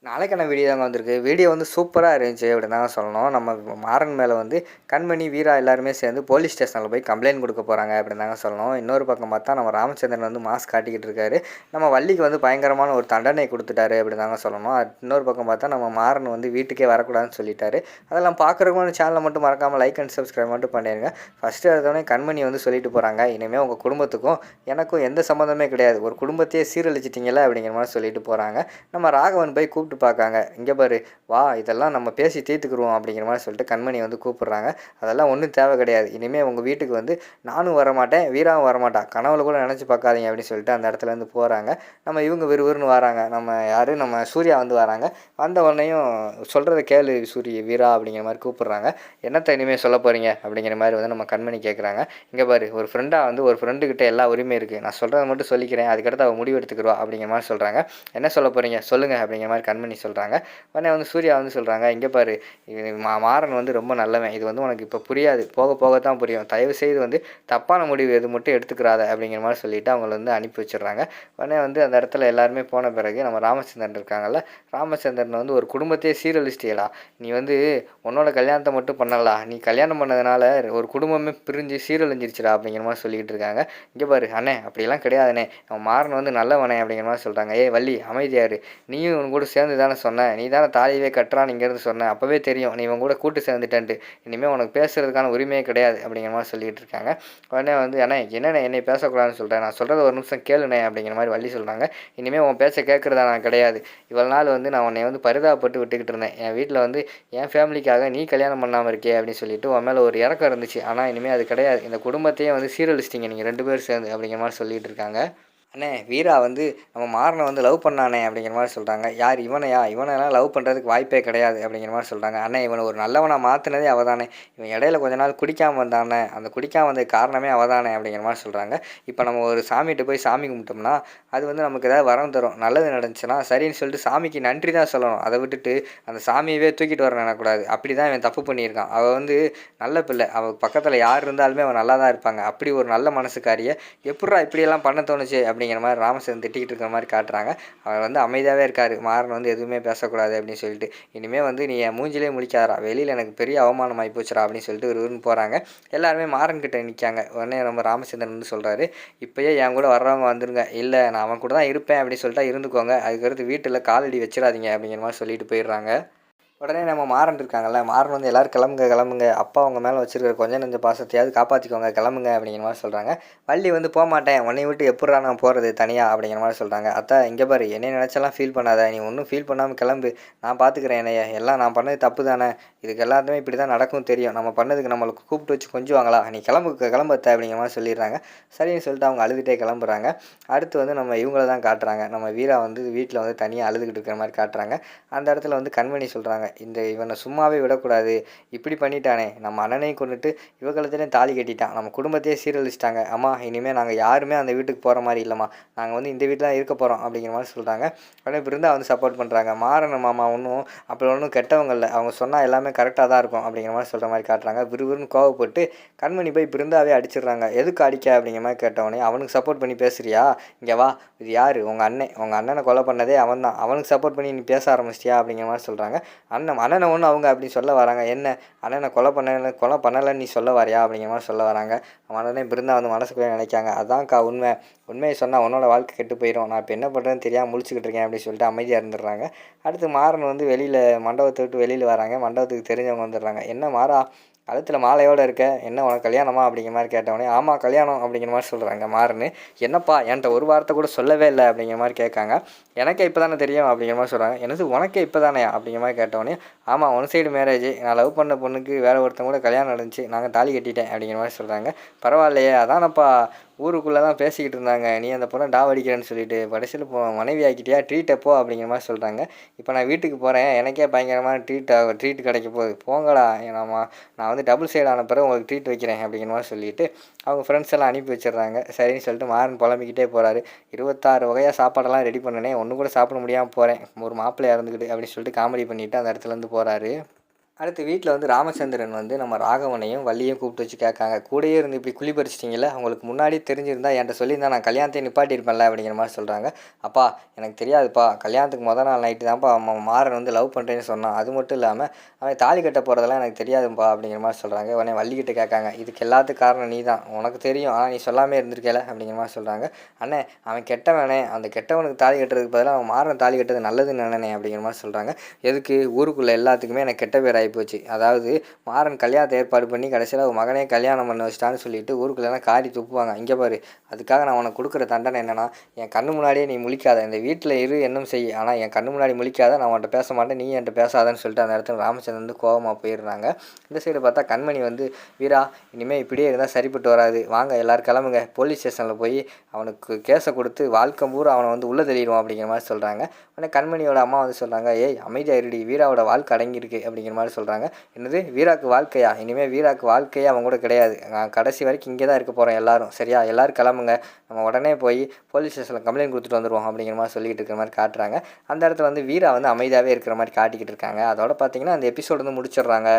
நாளைக்கான வீடியோ தாங்க வந்திருக்கு. வீடியோ வந்து சூப்பரா இருந்துச்சு அப்படின்னு தாங்க சொல்லணும். நம்ம மாறன் மேல வந்து கண்மணி, வீரா எல்லாருமே சேர்ந்து போலீஸ் ஸ்டேஷன்ல போய் கம்ப்ளைண்ட் குடுக்க போறாங்க அப்படின்னு தாங்க சொல்லணும். இன்னொரு பக்கம் பார்த்தா நம்ம ராமச்சந்திரன் வந்து மாஸ் காட்டிக்கிட்டு இருக்காரு. நம்ம வள்ளிக்கு வந்து பயங்கரமான ஒரு தண்டனை குடுத்துட்டாரு அப்படின்னு தாங்க சொல்லணும். இன்னொரு பக்கம் பார்த்தா நம்ம மாறன் வந்து வீட்டுக்கே வரக்கூடாதுன்னு சொல்லிட்டாரு. அதெல்லாம் பார்க்குறவங்க சேனலை மட்டும் மறக்காம லைக் அண்ட் சப்ஸ்கிரைப் மட்டும் பண்ணிடுங்க. ஃபர்ஸ்ட்டு எடுத்தோடனே கண்மணி வந்து சொல்லிட்டு போறாங்க, இனிமேல் உங்கள் குடும்பத்துக்கும் எனக்கும் எந்த சம்மந்தமே கிடையாது. ஒரு குடும்பத்தையே சீரழிச்சிட்டிங்கல்ல அப்படிங்கிற மாதிரி சொல்லிட்டு போறாங்க. நம்ம ராகவன் போய் கூப்பிட்டு பார்க்காங்க. இங்கே பாரு வா, இதெல்லாம் நம்ம பேசி தீர்த்துக்குருவோம் அப்படிங்கிற மாதிரி சொல்லிட்டு கண்மணி வந்து கூப்பிட்றாங்க. அதெல்லாம் ஒன்றும் தேவை கிடையாது. இனிமேல் உங்கள் வீட்டுக்கு வந்து நானும் வரமாட்டேன், வீராவும் வரமாட்டா, கனவுல கூட நினச்சி பார்க்காதீங்க அப்படின்னு சொல்லிட்டு அந்த இடத்துலேருந்து போகிறாங்க. நம்ம இவங்க விறுவிறுன்னு வராங்க. நம்ம சூர்யா வந்து வராங்க. வந்த உடனேயும் சொல்கிறத கேளு வீரா அப்படிங்கிற மாதிரி கூப்பிட்றாங்க. என்னத்தை இனிமேல் சொல்ல போகிறீங்க அப்படிங்கிற மாதிரி வந்து நம்ம கண்மணி கேட்குறாங்க. இங்கே பாரு, ஒரு ஃப்ரெண்டாக வந்து ஒரு ஃப்ரெண்டுக்கிட்ட எல்லா உரிமையும் இருக்குது, நான் சொல்கிறத மட்டும் சொல்லிக்கிறேன், அதுக்கடுத்து அவள் முடிவு எடுத்துக்கிடுவா அப்படிங்கிற மாதிரி சொல்கிறாங்க. என்ன சொல்ல போகிறீங்க சொல்லுங்கள் அப்படிங்கிற மாதிரி கண்மணி சொல்கிறாங்க. உடனே வந்து சூர்யா வந்து சொல்கிறாங்க, இங்கே பாரு, மாறன் வந்து ரொம்ப நல்லவன், இது வந்து உனக்கு இப்போ புரியாது, போக போக தான் புரியும், தயவு செய்து வந்து தப்பான முடிவு எது மட்டும் எடுத்துக்கிறாத அப்படிங்கிற மாதிரி சொல்லிவிட்டு அவங்கள வந்து அனுப்பி வச்சிடுறாங்க. உடனே வந்து அந்த இடத்துல எல்லாருமே போன பிறகு நம்ம ராமச்சந்திரன் இருக்காங்கல்ல, ராமச்சந்திரன் வந்து ஒரு குடும்பத்தையே சீரழிச்சிட்டியலா, நீ வந்து உன்னோட கல்யாணத்தை மட்டும் பண்ணலா, நீ கல்யாணம் பண்ணதுனால ஒரு குடும்பமே பிரிஞ்சு சீரழிஞ்சிருச்சுடா அப்படிங்கிற மாதிரி சொல்லிக்கிட்டு இருக்காங்க. இங்கே பாரு அண்ணே, அப்படிலாம் கிடையாதுண்ணே, அவன் மாறன் வந்து நல்லவனே அப்படிங்கிற மாதிரி சொல்கிறாங்க. ஏய் வள்ளி அமைதியாரு, நீயும் இவன் கூட சேர்ந்து தானே சொன்ன, நீ தானே தாலியவே கட்டுறான்னு இங்கேருந்து சொன்ன, அப்போவே தெரியும் நீ இவன் கூட கூட்டு சேர்ந்துட்டேன்ட்டு, இனிமேல் உனக்கு பேசுகிறதுக்கான உரிமையே கிடையாது அப்படிங்கிற மாதிரி சொல்லிகிட்டு இருக்காங்க. உடனே வந்து அண்ணே என்னண்ணே என்னை பேசக்கூடாதுன்னு சொல்கிறேன், நான் சொல்கிறத ஒரு நிமிஷம் கேளுண்ணே அப்படிங்கிற மாதிரி வள்ளி சொல்கிறாங்க. இனிமேல் உன் பேச்சை கேட்குறதா நான் கிடையாது, இவ்வளோ நாள் வந்து நான் உன்னை வந்து பரிதாபப்பட்டு விட்டுக்கிட்டு இருந்தேன், என் வீட்டில் வந்து என் ஃபேமிலிக்காக நீ கல்யாணம் பண்ணாமல் இருக்கே அப்படின்னு சொல்லிட்டு உன் மேலே ஒரு இறக்கம் இருந்துச்சு, ஆனால் இனிமேல் அது கிடையாது, இந்த குடும்பத்தையே வந்து சீரழிச்சிட்டிங்க நீங்கள் 2 பேரும் சேர்ந்து அப்படிங்கிற மாதிரி சொல்லிகிட்டு இருக்காங்க. அண்ணே வீரா வந்து நம்ம மாறனை வந்து லவ் பண்ணானே அப்படிங்கிற மாதிரி சொல்கிறாங்க. யார் இவனையா, இவனெல்லாம் லவ் பண்ணுறதுக்கு வாய்ப்பே கிடையாது அப்படிங்கிற மாதிரி சொல்கிறாங்க. அண்ணே இவனை ஒரு நல்லவனை மாற்றினதே அவள் தானே, இவன் இடையில கொஞ்ச நாள் குடிக்காமல் வந்தானே, அந்த குடிக்காமல் வந்ததுக்கு காரணமே அவள் தானே அப்படிங்கிற மாதிரி சொல்கிறாங்க. இப்போ நம்ம ஒரு சாமிகிட்ட போய் சாமி கும்பிட்டோம்னா அது வந்து நமக்கு ஏதாவது வரம் தரும், நல்லது நடந்துச்சுன்னா சரின்னு சொல்லிட்டு சாமிக்கு நன்றி தான் சொல்லணும், அதை விட்டுட்டு அந்த சாமியவே தூக்கிட்டு வர நினைக்கக்கூடாது. அப்படி தான் இவன் தப்பு பண்ணியிருக்கான். அவள் வந்து நல்ல பிள்ளை, அவள் பக்கத்தில் யார் இருந்தாலுமே அவன் நல்லா தான் இருப்பாங்க, அப்படி ஒரு நல்ல மனசுக்காரியை எப்பட்றா இப்படியெல்லாம் பண்ண தோணுச்சு அப்படிங்கிற மாதிரி ராமச்சந்திரன் திட்டிக்கிட்டு இருக்கிற மாதிரி காட்டுறாங்க. அவர் வந்து அமைதியாகவே இருக்கார். மாறன் வந்து எதுவுமே பேசக்கூடாது அப்படின்னு சொல்லிட்டு, இனிமேல் வந்து நீ என் மூஞ்சிலே முழிக்காதரா, வெளியில் எனக்கு பெரிய அவமானம் ஆகி போச்சுரா அப்படின்னு சொல்லிட்டு ஒரு ஊருன்னு போகிறாங்க. எல்லாருமே மாறன் கிட்ட நிற்காங்க. உடனே நம்ம ராமச்சந்திரன் வந்து சொல்கிறாரு, இப்போயே என் கூட வர்றவங்க வந்துருங்க, இல்லை நான் அவன் கூட தான் இருப்பேன் அப்படின்னு சொல்லிட்டா இருந்துக்கோங்க, அதுக்கடுத்து வீட்டில் காலடி வச்சிடாதீங்க அப்படிங்கிற மாதிரி சொல்லிட்டு போயிடுறாங்க. உடனே நம்ம மாறன் இருக்காங்கல்ல, மாறன் வந்து எல்லோரும் கிளம்புங்க கிளம்புங்க, அப்பா அவங்க மேலே வச்சுருக்கிற கொஞ்சம் நெஞ்ச பாசத்தையாவது காப்பாற்றிக்கோங்க, கிளம்புங்க அப்படிங்கிற மாதிரி சொல்கிறாங்க. வள்ளி வந்து போக மாட்டேன், உன்னை விட்டு எப்பட்றா நான் போகிறது தனியாக அப்படிங்கிற மாதிரி சொல்கிறாங்க. அத்தா இங்கே பாரு, என்னை நினச்செல்லாம் ஃபீல் பண்ணாத, நீ ஒன்றும் ஃபீல் பண்ணாமல் கிளம்பு, நான் பார்த்துக்கிறேன் என்னைய, எல்லாம் நான் பண்ணது தப்பு தானே, இதுக்கு எல்லாத்துமே இப்படி தான் நடக்கும் தெரியும், நம்ம பண்ணதுக்கு நம்மளுக்கு கூப்பிட்டு வச்சு கொஞ்சுவாங்களா, நீ கிளம்பத்த அப்படிங்கிற மாதிரி சொல்லிடுறாங்க. சரின்னு சொல்லிட்டு அவங்க அழுதுகிட்டே கிளம்புறாங்க. அடுத்து வந்து நம்ம இவங்கள தான் காட்டுறாங்க. நம்ம வீரா வந்து வீட்டில் வந்து தனியாக அழுதுகிட்டு இருக்கிற மாதிரி காட்டுறாங்க. அந்த இடத்துல வந்து கண்மணி சொல்கிறாங்க, இவனை சும்மாவே விடக்கூடாது, இப்படி பண்ணிட்டானே, நம்ம அண்ணனையும் கொண்டுட்டு இவங்களத்தையும் தாலி கட்டிட்டான், நம்ம குடும்பத்தையே சீரழிச்சிட்டாங்க, அம்மா இனிமேல் நாங்கள் யாருமே அந்த வீட்டுக்கு போகிற மாதிரி இல்லைம்மா, நாங்கள் வந்து இந்த வீட்டில் தான் இருக்க போகிறோம் அப்படிங்கிற மாதிரி சொல்கிறாங்க. உடனே பிருந்தா வந்து சப்போர்ட் பண்ணுறாங்க. மாறன மாமா ஒன்றும் அப்படி ஒன்றும் கெட்டவங்க இல்லை, அவங்க சொன்னால் எல்லாமே கரெக்டாக தான் இருக்கும் அப்படிங்கிற மாதிரி சொல்கிற மாதிரி காட்டுறாங்க. விறுவிறுன்னு கோவப்பட்டு கண்மணி போய் பிருந்தாவே அடிச்சிடுறாங்க. எதுக்கு அடிக்க அப்படிங்கிற மாதிரி கேட்டவொடனே, அவனுக்கு சப்போர்ட் பண்ணி பேசுறியா, இங்கே வா, இது யார் உங்கள் அண்ணனை கொலை பண்ணதே அவன் தான், அவனுக்கு சப்போர்ட் பண்ணி நீ பேச ஆரம்பிச்சிட்டியா அப்படிங்கிற மாதிரி சொல்கிறாங்க. அண்ணனை ஒன்று அவங்க அப்படின்னு சொல்ல வராங்க. என்ன அண்ணனை கொலை பண்ணலைன்னு நீ சொல்ல வரையா அப்படிங்கிற மாதிரி சொல்ல வராங்க. அவனே பிருந்தா வந்து மனசுக்குள்ளே நினைக்காங்க, அதான்க்கா உண்மையை சொன்னால் உன்னோட வாழ்க்கை கெட்டு போயிடும், நான் இப்போ என்ன பண்ணுறேன்னு தெரியாமல் முழிச்சுக்கிட்டு இருக்கேன் அப்படின்னு சொல்லிட்டு அமைதியாக இருந்துடுறாங்க. அடுத்து மாறன் வந்து வெளியில் மண்டபத்தை விட்டு வெளியில் வராங்க. மண்டபத்துக்கு தெரிஞ்சவங்க வந்துடுறாங்க. என்ன மாறா, கழுத்தில் மாலையோடு இருக்க, என்ன உனக்கு கல்யாணமா அப்படிங்கிற மாதிரி கேட்டவொடனே, ஆமாம் கல்யாணம் அப்படிங்கிற மாதிரி சொல்கிறாங்க. மாறன்னு என்னப்பா என்கிட்ட ஒரு வார்த்தை கூட சொல்லவே இல்லை அப்படிங்கிற மாதிரி கேட்காங்க. எனக்கே இப்போ தானே தெரியும் அப்படிங்கிற மாதிரி சொல்கிறாங்க. எனது உனக்கே இப்போ தானே அப்படிங்கிற மாதிரி கேட்டவொடனே, ஆமாம் ஒன் சைடு மேரேஜ், நான் லவ் பண்ண பொண்ணுக்கு வேறு ஒருத்தங்க கூட கல்யாணம் நடந்துச்சு, நாங்கள் தாலி கட்டிட்டேன் அப்படிங்கிற மாதிரி சொல்கிறாங்க. பரவாயில்லையே, அதானப்பா ஊருக்குள்ளே தான் பேசிக்கிட்டு இருந்தாங்க, நீ அந்த பொண்ணை டாவடிக்கிறேன்னு சொல்லிட்டு கடைசியில் மனைவி ஆக்கிட்டியா, ட்ரீட் எப்போ அப்படிங்கிற மாதிரி சொல்கிறாங்க. இப்போ நான் வீட்டுக்கு போகிறேன், எனக்கே பயங்கரமான ட்ரீட் கிடைக்க போகுது, போங்கடா, நான் வந்து டபுள் சைடு ஆன பிறகு உங்களுக்கு ட்ரீட் வைக்கிறேன் அப்படிங்கிற மாதிரி சொல்லிவிட்டு அவங்க ஃப்ரெண்ட்ஸ் எல்லாம் அனுப்பி வச்சிடுறாங்க. சரின்னு சொல்லிட்டு மாறன் புலம்பிக்கிட்டே போகிறாரு. 26 வகையாக சாப்பாடெல்லாம் ரெடி பண்ணினேன், ஒன்று கூட சாப்பிட முடியாமல் போகிறேன், ஒரு மாப்பிள்ளையாக இருந்துக்கிட்டு அப்படின்னு சொல்லிட்டு காமெடி பண்ணிவிட்டு அந்த இடத்துலேருந்து போகிறாரு. அடுத்து வீட்டில் வந்து ராமச்சந்திரன் வந்து நம்ம ராகவனையும் வள்ளியும் கூப்பிட்டு வச்சு கேட்காங்க, கூடயே இருந்து இப்படி குழி பறிச்சிட்டிங்கல்ல, உங்களுக்கு முன்னாடி தெரிஞ்சிருந்தா என்கிட்ட சொல்லியிருந்தா நான் கல்யாணத்தை நிப்பாட்டியிருப்பேன்ல அப்படிங்கிற மாதிரி சொல்கிறாங்க. அப்பா எனக்கு தெரியாதுப்பா, கல்யாணத்துக்கு மொதல் நாள் நைட்டு தான்ப்பா மாறன் வந்து லவ் பண்ணுறேன்னு சொன்னான், அது மட்டும் இல்லாமல் அவன் தாலி கட்ட போகிறதெல்லாம் எனக்கு தெரியாதுப்பா அப்படிங்கிற மாதிரி சொல்கிறாங்க. உடனே வள்ளிக்கிட்ட கேட்காங்க, இதுக்கு எல்லாத்துக்கும் காரணம் நீ தான், உனக்கு தெரியும் ஆனால் நீ சொல்லாமே இருந்திருக்கல அப்படிங்கிற மாதிரி சொல்கிறாங்க. அண்ணே அவன் கெட்டவனே, அந்த கெட்டவனுக்கு தாலி கட்டுறதுக்கு பதிலாக அவன் மாறன் தாலி கட்டுறது நல்லதுன்னு நினைனே அப்படிங்கிற மாதிரி சொல்கிறாங்க. எதுக்கு ஊருக்குள்ளே எல்லாத்துக்குமே எனக்கு கெட்ட பேர் ஆகிப்போச்சு, அதாவது மாறன் கல்யாணத்தை ஏற்பாடு பண்ணி கடைசியில் அவன் மகனே கல்யாணம் பண்ண வச்சிட்டான்னு சொல்லிட்டு ஊருக்குள்ளெல்லாம் காரி துப்புவாங்க. இங்கே பாரு, அதுக்காக நான் உனக்கு கொடுக்குற தண்டனை என்னென்னா, என் கண்ணு முன்னாடியே நீ முழிக்காத, இந்த வீட்டில் இரு என்னும் செய், ஆனால் என் கண்ணு முன்னாடி முழிக்காத, நான் உன்ட்ட பேச மாட்டேன், நீ என்கிட்ட பேசாதன்னு சொல்லிட்டு அந்த இடத்துல ராமச்சந்திரன் வந்து கோவமாக போயிடுறாங்க. இந்த சைடு பார்த்தா கண்மணி வந்து, வீரா இனிமேல் இப்படியே இருந்தால் சரிப்பட்டு வராது, வாங்க எல்லோரும் கிளம்புங்க, போலீஸ் ஸ்டேஷனில் போய் அவனுக்கு கேஸை கொடுத்து வாழ்க்கை பூரா அவனை வந்து உள்ளே தெளிடுவோம் அப்படிங்கிற மாதிரி சொல்கிறாங்க. உடனே கண்மணியோட அம்மா வந்து சொல்கிறாங்க, ஏய் அமைதியாக இருடி, வீராவோட வாழ்க்கை அடங்கியிருக்கு அப்படிங்கிற மாதிரி சொல்கிறாங்க. என்னது வீராக்கு வாழ்க்கையா, இனிமேல் வீராக்கு வாழ்க்கையே அவன் கூட கிடையாது, நான் கடைசி வரைக்கும் இங்கே தான் இருக்க போகிறோம் எல்லாரும், சரியா எல்லோரும் கிளம்புங்க, நம்ம உடனே போய் போலீஸ் ஸ்டேஷனில் கம்ப்ளைண்ட் கொடுத்துட்டு வந்துடுவோம் அப்படிங்கிற மாதிரி சொல்லிக்கிட்டு இருக்கிற மாதிரி காட்டுறாங்க. அந்த இடத்துல வந்து வீரா வந்து அமைதியாகவே இருக்கிற மாதிரி காட்டிக்கிட்டு இருக்காங்க. அதோட பார்த்தீங்கன்னா அந்த எபிசோடு வந்து முடிச்சிடுறாங்க.